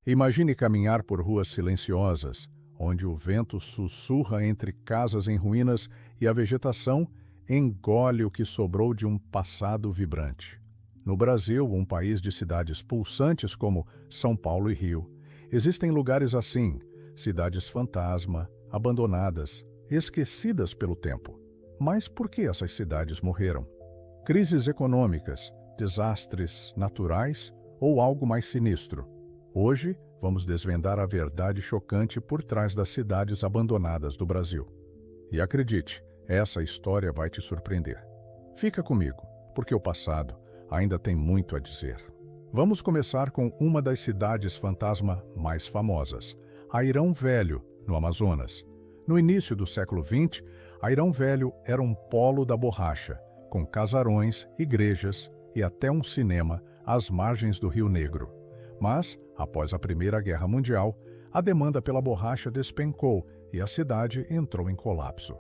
Imagine caminhar por ruas silenciosas, onde o vento sussurra entre casas em ruínas e a vegetação engole o que sobrou de um passado vibrante. No Brasil, um país de cidades pulsantes como São Paulo e Rio, existem lugares assim, cidades fantasma, abandonadas, esquecidas pelo tempo. Mas por que essas cidades morreram? Crises econômicas, desastres naturais ou algo mais sinistro? Hoje, vamos desvendar a verdade chocante por trás das cidades abandonadas do Brasil. E acredite, essa história vai te surpreender. Fica comigo, porque o passado ainda tem muito a dizer. Vamos começar com uma das cidades fantasma mais famosas, Airão Velho, no Amazonas. No início do século XX, Airão Velho era um polo da borracha, com casarões, igrejas e até um cinema às margens do Rio Negro. Mas, após a Primeira Guerra Mundial, a demanda pela borracha despencou e a cidade entrou em colapso.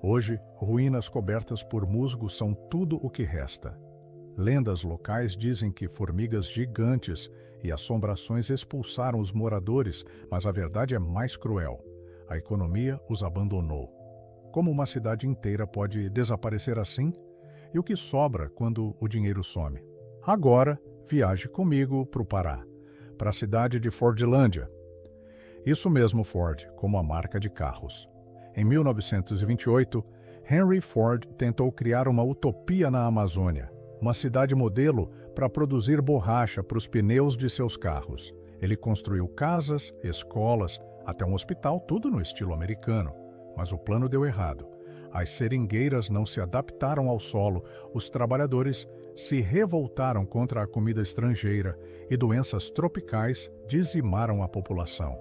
Hoje, ruínas cobertas por musgo são tudo o que resta. Lendas locais dizem que formigas gigantes e assombrações expulsaram os moradores, mas a verdade é mais cruel. A economia os abandonou. Como uma cidade inteira pode desaparecer assim? E o que sobra quando o dinheiro some? Agora, viaje comigo para o Pará, para a cidade de Fordlândia. Isso mesmo, Ford, como a marca de carros. Em 1928, Henry Ford tentou criar uma utopia na Amazônia, uma cidade modelo para produzir borracha para os pneus de seus carros. Ele construiu casas, escolas, até um hospital, tudo no estilo americano. Mas o plano deu errado. As seringueiras não se adaptaram ao solo, os trabalhadores se revoltaram contra a comida estrangeira e doenças tropicais dizimaram a população.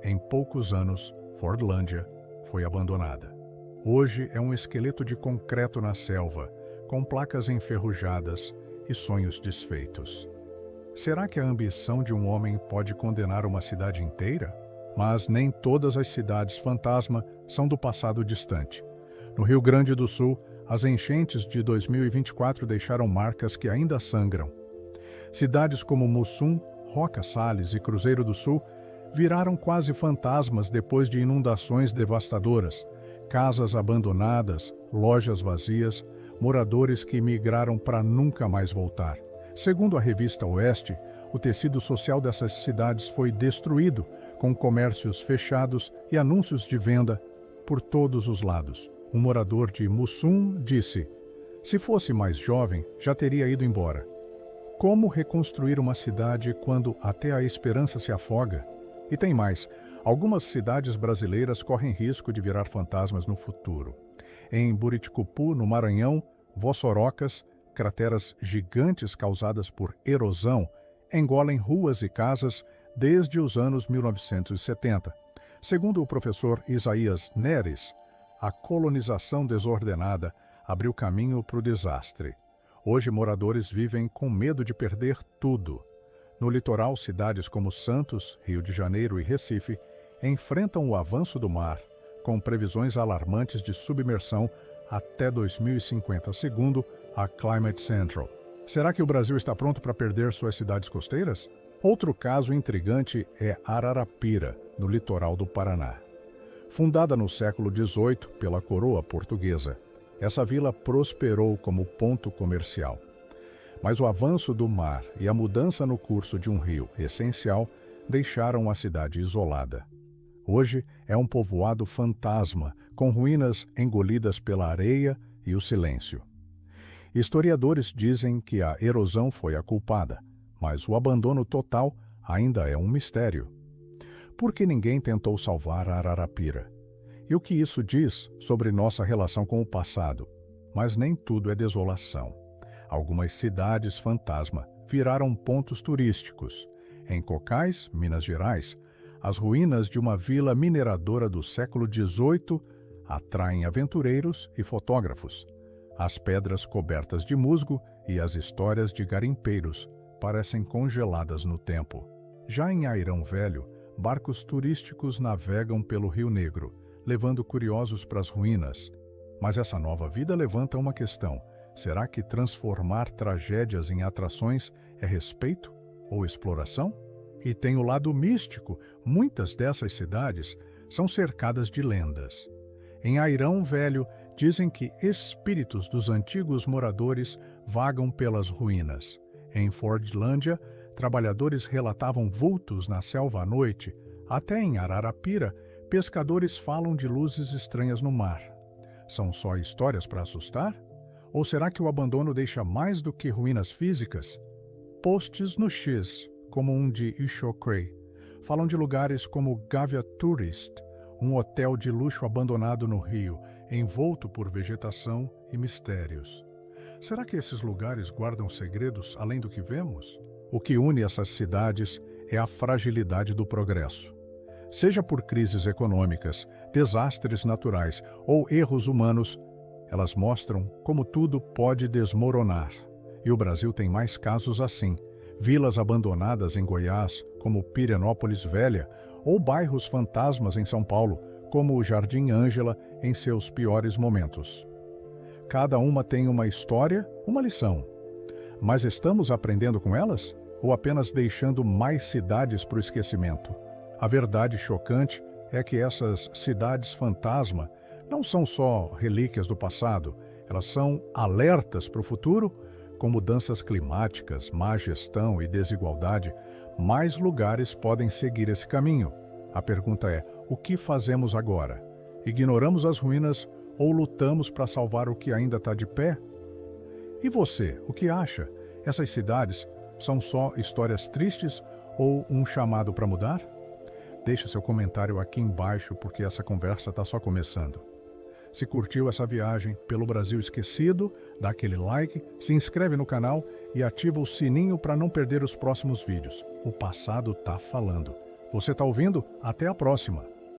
Em poucos anos, Fordlândia foi abandonada. Hoje é um esqueleto de concreto na selva, com placas enferrujadas e sonhos desfeitos. Será que a ambição de um homem pode condenar uma cidade inteira? Mas nem todas as cidades fantasma são do passado distante. No Rio Grande do Sul, as enchentes de 2024 deixaram marcas que ainda sangram. Cidades como Mussum, Roca Salles e Cruzeiro do Sul viraram quase fantasmas depois de inundações devastadoras. Casas abandonadas, lojas vazias, moradores que migraram para nunca mais voltar. Segundo a revista Oeste, o tecido social dessas cidades foi destruído, com comércios fechados e anúncios de venda por todos os lados. Um morador de Mussum disse: "Se fosse mais jovem, já teria ido embora." Como reconstruir uma cidade quando até a esperança se afoga? E tem mais. Algumas cidades brasileiras correm risco de virar fantasmas no futuro. Em Buriticupu, no Maranhão, Vossorocas, crateras gigantes causadas por erosão engolem ruas e casas desde os anos 1970. Segundo o professor Isaías Neres, a colonização desordenada abriu caminho para o desastre. Hoje, moradores vivem com medo de perder tudo. No litoral, cidades como Santos, Rio de Janeiro e Recife enfrentam o avanço do mar, com previsões alarmantes de submersão até 2050, segundo a Climate Central. Será que o Brasil está pronto para perder suas cidades costeiras? Outro caso intrigante é Ararapira, no litoral do Paraná. Fundada no século XVIII pela coroa portuguesa, essa vila prosperou como ponto comercial. Mas o avanço do mar e a mudança no curso de um rio essencial deixaram a cidade isolada. Hoje é um povoado fantasma, com ruínas engolidas pela areia e o silêncio. Historiadores dizem que a erosão foi a culpada, mas o abandono total ainda é um mistério. Por que ninguém tentou salvar a Ararapira? E o que isso diz sobre nossa relação com o passado? Mas nem tudo é desolação. Algumas cidades fantasma viraram pontos turísticos. Em Cocais, Minas Gerais, as ruínas de uma vila mineradora do século XVIII atraem aventureiros e fotógrafos. As pedras cobertas de musgo e as histórias de garimpeiros parecem congeladas no tempo. Já em Airão Velho, barcos turísticos navegam pelo Rio Negro, levando curiosos para as ruínas. Mas essa nova vida levanta uma questão: será que transformar tragédias em atrações é respeito ou exploração? E tem o lado místico. Muitas dessas cidades são cercadas de lendas. Em Airão Velho, dizem que espíritos dos antigos moradores vagam pelas ruínas. Em Fordlândia, trabalhadores relatavam vultos na selva à noite. Até em Ararapira, pescadores falam de luzes estranhas no mar. São só histórias para assustar? Ou será que o abandono deixa mais do que ruínas físicas? Posts no X, como um de Ishokray, falam de lugares como Gavia Tourist, um hotel de luxo abandonado no Rio, envolto por vegetação e mistérios. Será que esses lugares guardam segredos além do que vemos? O que une essas cidades é a fragilidade do progresso. Seja por crises econômicas, desastres naturais ou erros humanos, elas mostram como tudo pode desmoronar. E o Brasil tem mais casos assim. Vilas abandonadas em Goiás, como Pirenópolis Velha, ou bairros fantasmas em São Paulo, como o Jardim Ângela em seus piores momentos. Cada uma tem uma história, uma lição. Mas estamos aprendendo com elas? Ou apenas deixando mais cidades para o esquecimento? A verdade chocante é que essas cidades fantasma não são só relíquias do passado, elas são alertas para o futuro. Com mudanças climáticas, má gestão e desigualdade, mais lugares podem seguir esse caminho. A pergunta é: o que fazemos agora? Ignoramos as ruínas ou lutamos para salvar o que ainda está de pé? E você, o que acha? Essas cidades são só histórias tristes ou um chamado para mudar? Deixe seu comentário aqui embaixo, porque essa conversa está só começando. Se curtiu essa viagem pelo Brasil esquecido, dá aquele like, se inscreve no canal e ativa o sininho para não perder os próximos vídeos. O passado está falando. Você está ouvindo? Até a próxima!